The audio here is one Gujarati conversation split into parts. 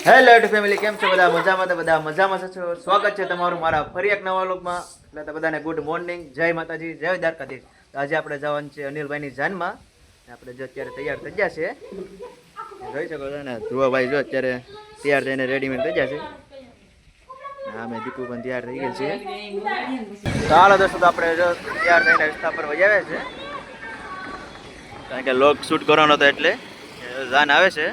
હેલો યુટ્યુબ ફેમિલી, કેમ છો બધા? મજામાં? તો બધા મજામાં છો? સ્વાગત છે તમારું મારા ફરી એક નવા વ્લોગમાં. એટલે તો બધાને ગુડ મોર્નિંગ, જય માતાજી, જય દ્વારકાધીશ. તો આજે આપણે જવાનું છે અનિલભાઈની જાનમાં. આપણે જો અત્યારે તૈયાર થઈ ગયા છે, જોઈ શકો છો ને. ધ્રુવભાઈ જો અત્યારે તૈયાર થઈને રેડીમેડ થઈ ગયા છે. હા, મેં દીપુ પણ તૈયાર થઈ ગયા છે. ચાલો દોસ્તો, તો આપણે જો તૈયાર થઈને રસ્તા પર વજાવ્યા છે, કારણ કે લોગ શૂટ કરવાનો હતો એટલે જાન આવે છે.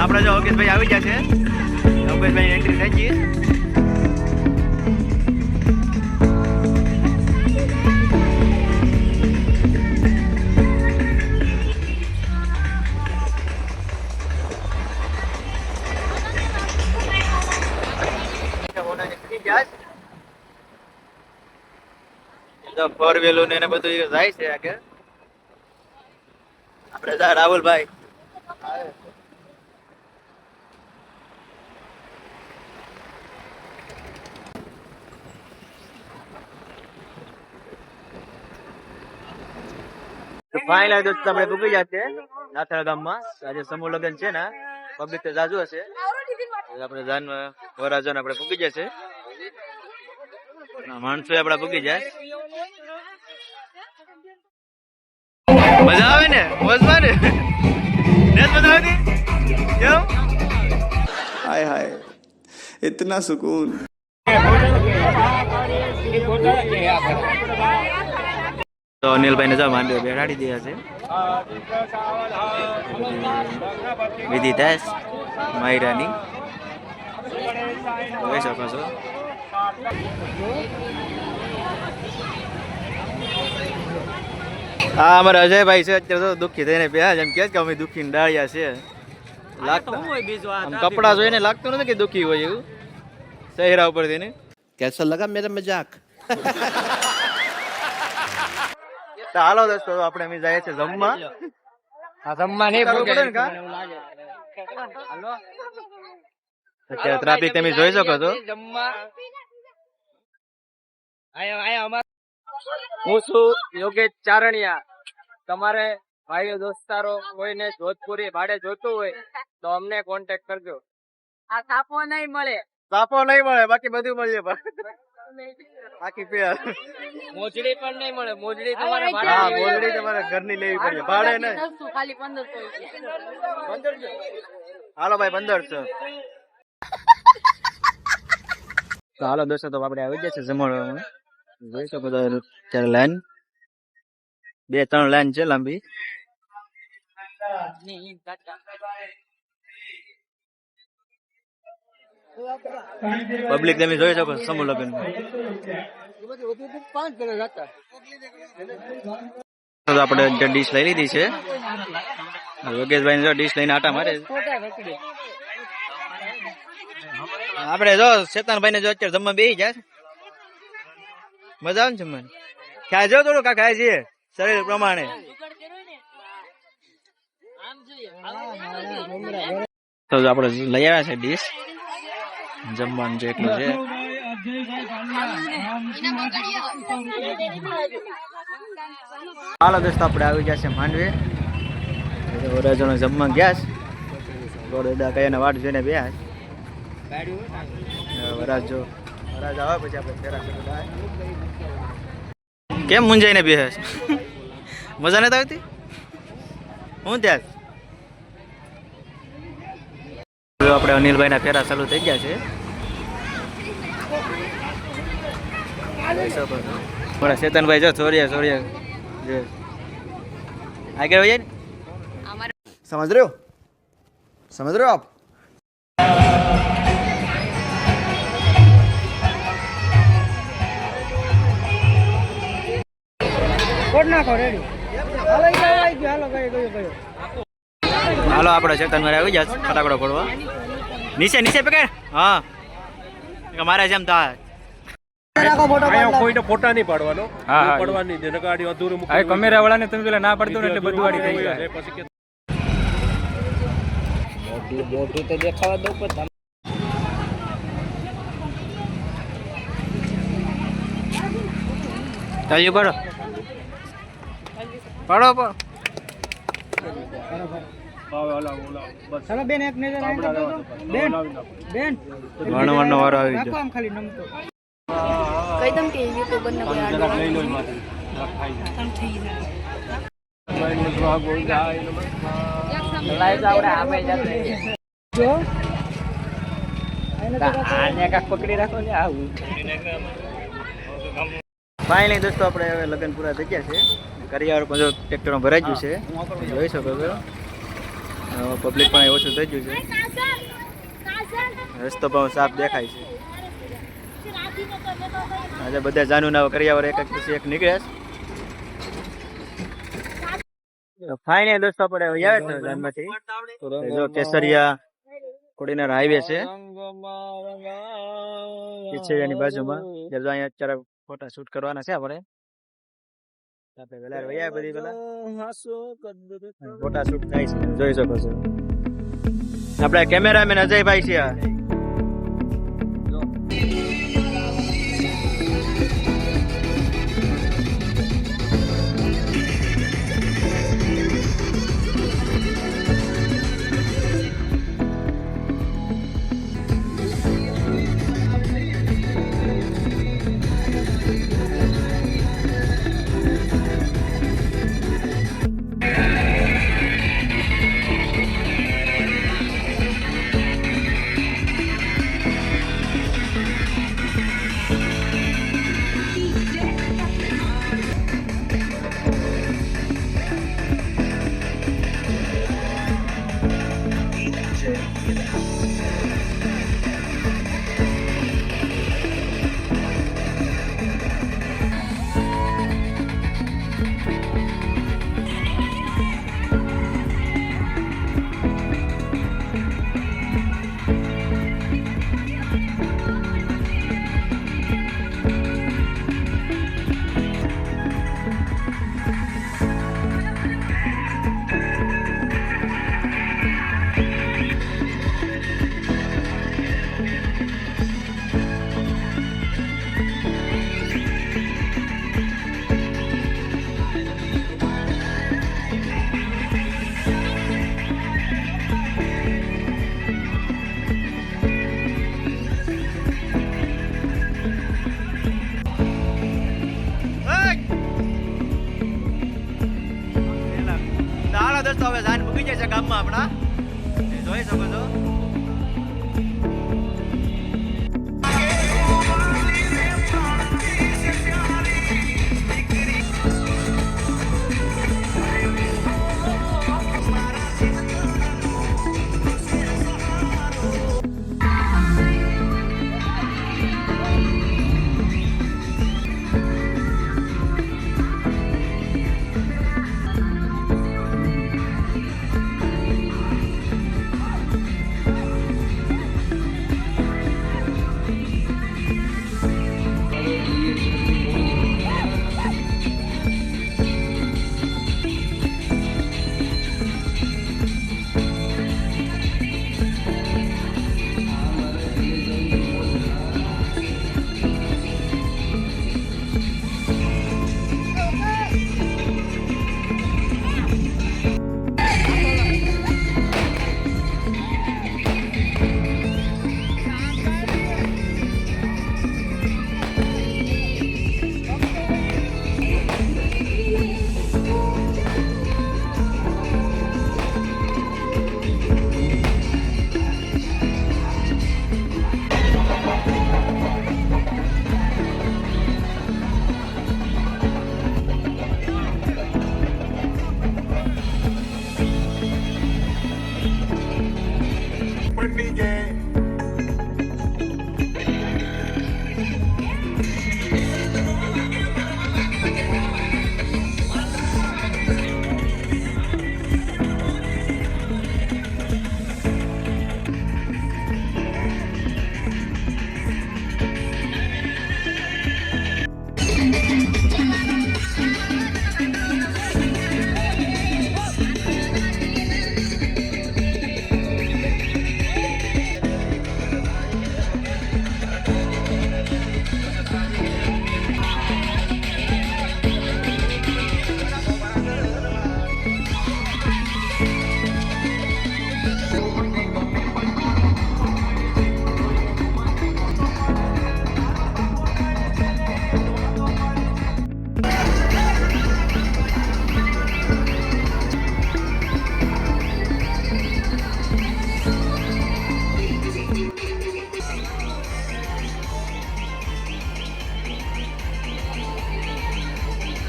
આપણે જો યોગેશભાઈ આવી ગયા છે. યોગેશભાઈ એન્ટ્રી થઈ ગઈ. ફોર વ્હીલર ને એને બધું જાય છે આગળ. આપણે રાહુલભાઈ ફાઇનલ દોસ્તો આપણે પૂકી જશે નાથાળા ગામમાં. આજે સમૂહ લગ્ન છે ને, પબ્લિક તો જાજુ હશે. આપણે જાન વરાજન આપણે પૂકી જશે, માણસો આપડા પૂકી જાય. મજા આવે ને, મોજમાં ને, મજા આવે. કેમ? हाय हाय इतना सुकून. તો અનિલભાઈ ને જો માંડવે બેસાડી દીધા છે. વિધિ દાસ માયરાની જોઈ શકો છો. હા, અમારા અજયભાઈ છે અત્યારે તો દુઃખી થઈને બેહા, જેમ કે અમે દુઃખી ડાળિયા છે. લાગતા કપડા જોઈને લાગતું નથી કે દુઃખી હોય એવું. ચહેરા ઉપરથી ને. कैसा लगा मेरा मजाक? તો હાલો દોસ્તો, આપણે અમે જઈએ છીએ જમવા. અત્યારે ટ્રાફિક તમે જોઈ શકો છો. હું છું યોગેશ ચારણિયા. તમારે ભાઈઓ દોસ્તારો કોઈને જોધપુરી ભાડે જોતું હોય તો અમને કોન્ટેક્ટ કરજો. આ સાપો નહીં મળે, બાકી બધું મળે. બાકી પેર મોજડી પણ નહીં મળે. મોજડી તમારે હા, મોજડી તમારે ઘરની લેવી પડે, ભાડે નહીં. ખાલી 1500. હાલો ભાઈ, 1500. તો હાલો દોસ્તો, તો આપણે આવી ગયા છે જમવાનું. જોઈ શકો છો અત્યારે લાઈન 2-3 લાઈન છે લાંબી. પબ્લિક તમે જોઈ શકો સમૂહ લગ્ન. આપણે ડીશ લઈ લીધી છે. યોગેશભાઈ જો ડીશ લઈને આટા મારે. આપણે જો શેતાનભાઈ ને જો અત્યારે જમવા બેસી જાય. મજા આવે ને જમવાની. ખ્યાલ જો થોડું કા ખાય છે શરીર પ્રમાણે. તો આપણે લઈ આવ્યા છે ડીશ. જમવાનું છે એટલું છે. હાલો દોસ્તો, આપણે આવી ગયા છે માંડવે. વરાજોને જમવા ગયા છે. દાદા કયા વાટ જોઈને બે વરાજ આવે પછી આપણે ફેરા. કેમ મુંજાઈને બે મજા નથી આવતી? હું ત્યાં આપણે અનિલભાઈ ના ફેરા ચાલુ થઈ ગયા છે. ચેતનભાઈ જો છોરિયા આગળ હોય ને. समझ रहे हो आप? કોડ નાખો રેડી. હાલો ગયો હાલો ગયો. હાલો આપણે ચેતન મારે આવી જાય ફટાકડો ફોડવા. નીચે નીચે પકડ. હા મારે જેમ થાય કોઈને ફોટા નહીં પાડવાનો. હા. પડવાની દે ગાડી અધૂરું મૂકી હવે કેમેરા વાળાને તમે પેલા ના પડતો ને એટલે બધું વાળી થઈ જાય. પછી કે ચાલ્યું પડો પડો પડો. વણવાનો વારો આવી ગયો. કહી દઉં કે યુટ્યુબર ને કોઈ આડો ફાઇનલી દોસ્તો આપણે હવે લગ્ન પૂરા થઈ ગયા છે. કરિયાવર પણ જો ટ્રેક્ટરમાં ભરાઈ ગયું છે, જોઈ શકો છો. પબ્લિક પણ ઓછું થઈ ગયું છે, રસ્તો પણ સાફ દેખાય છે. આજે બધા જાનુના કરિયાવર એક પછી એક નીકળે છે. ફાઇનલી દોસ્તો આપણે આવ્યા છે જાનમાંથી. જો કેસરિયા કોડીનાર હાઈવે છે, કેસરિયાની બાજુમાં. જો અહીંયા અત્યારે ફોટા શૂટ કરવાના છે આપણે વેલા વયા બધી પેલા ફોટા શૂટ થાય છે, જોઈ શકો છો. આપણે કેમેરામેન અજયભાઈ છે. દોસ્તો હવે જાન મૂકી જાય છે ગામમાં આપણા, જોઈ શકો છો.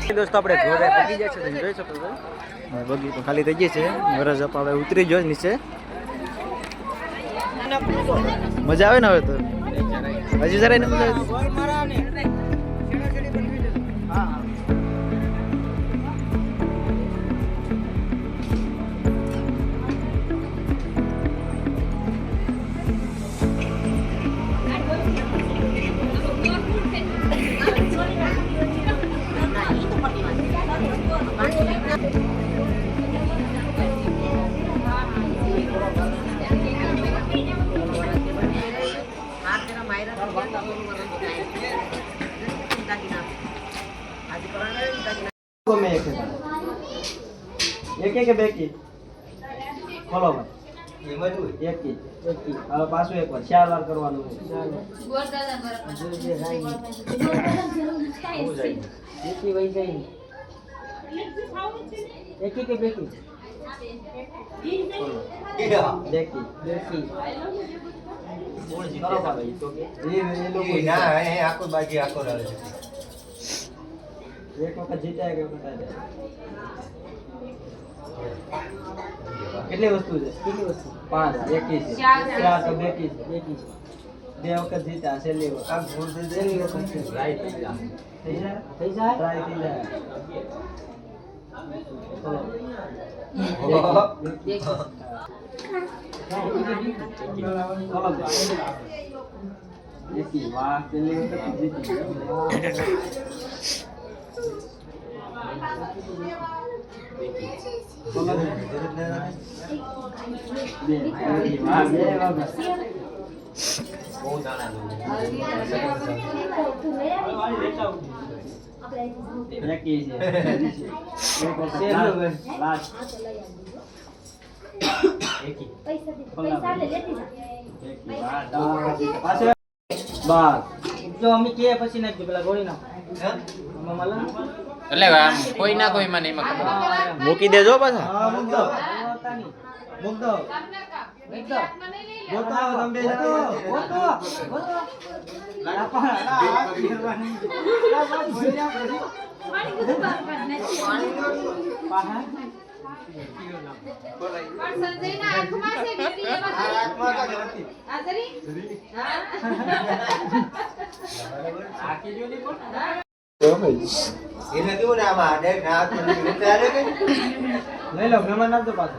દોસ્તો આપણે ઘોડે ભાગી જાય છે તમે જોઈ શકો છો બગી પણ ખાલી થઈ ગઈ છે વરસ હવે ઉતરી ગયો નીચે મજા આવે ને હવે તો હજી જરાય ને મજા આવે એક એક બે કી ખોલો ભાઈ એક કી હવે પાછું એક વાર 4 વાર કરવાનું એક કે બે કી દેખી કોણ જીતે ભાઈ તો એ ના એ આખો બાકી આખો રહે છે એક વખત જીતાય કે વખત હારે કેટલી વસ્તુ છે કેટલી વસ્તુ 5 એક છે 4 તો બે કી બે વખત જીતા છેલ્લી વખત કામ ભૂલ થઈ છેલ્લી વખત રાઈટ થઈ જાય ટ્રાય થઈ જાય એકી વાહ છેલ્લી વખત જીતી જો અમે કે પછી નાખજો પેલા ગોળી નાખો એટલે આમ કોઈ ના કોઈ માં એમાં ખબર મૂકી દેજો પાછા એને કેવું ને આમાં લઈ લો મહેમાન આપજો પાછો